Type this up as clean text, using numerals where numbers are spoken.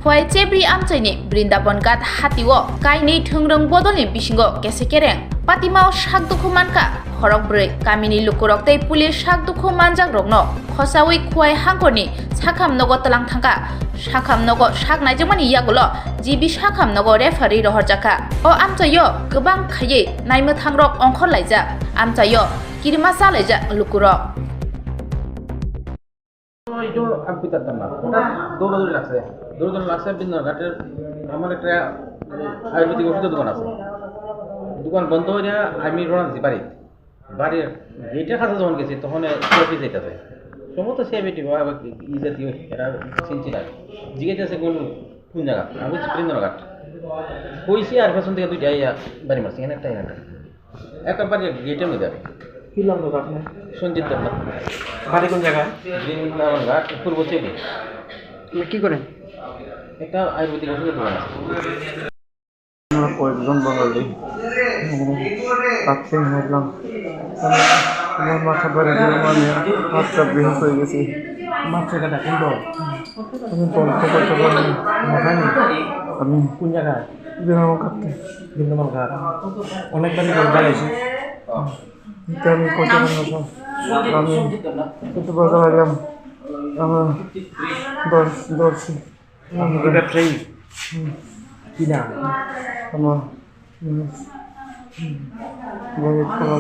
Huai Chebri Amchaini Brindaban Gat Hatiwo Kaini Thungrung Bodolni Bisingo Kesekereng Patimao Shakdukhu Manka Horok Brei Kamini Lukurok Tei Pulis Shakdukhu Manjak Rokno Khosawi Khuai Hangkorni Sakham Nogo Talang Thangka Sakham Nogo Saknaijmani Yagulo Jibi Sakham Nogo Referee Rohorjaka O Amchayo Gobang Khaye Naimo Thangrok Ongkhor Laijak Amchayo Kirima Salaijak Lukurok itu aku tak tahu. দৌড়াদৌড়ি লাগছে বিভিন্ন ঘাটের আমার একটা আয়ুর্বেদিক ওষুধের দোকান আছে দোকান বন্ধ হয়ে যায় আমি রওনা দিছি বাড়ির গেটের কাছে যখন গেছি তখন কফি যাইতেছে সমস্ত সিআইবিটি ই জাতীয় এরা চিনছি না জিজ্ঞাসা কোন জায়গা আমি বৃন্দাবন ঘাট কইছি আর পেছন থেকে দুইটা বাড়ি মারছি একটা বাড়ি গেটের মধ্যে আর কি নাম দাদা আপনার? সঞ্জিত দেবনাথ। বাড়ি কোন জায়গায়? বৃন্দাবন ঘাট পূর্ব চেপে। আপনি কি করেন? একটা আয়ুর্বেদিক ওষুধের দোকান আছে। আমরা কয়েকজন বাঙালি রাত্রে ঘুমাইলাম আমার মাথা ধরে মানে হাতটা বেহুশ হয়ে গেছি মাথা কাটা কিন্তু আমি বলতে করতে পারিনি মাথায় নেই আমি কোন জায়গায় বৃন্দাবন কাটতে বৃন্দাবন ঘাট অনেকবারই দাঁড়াইছি আমি করতে পারি না আমি একটু বলতে পারলাম আমার দর্শি ব্যবসায়ী কি না আমার বই খোলা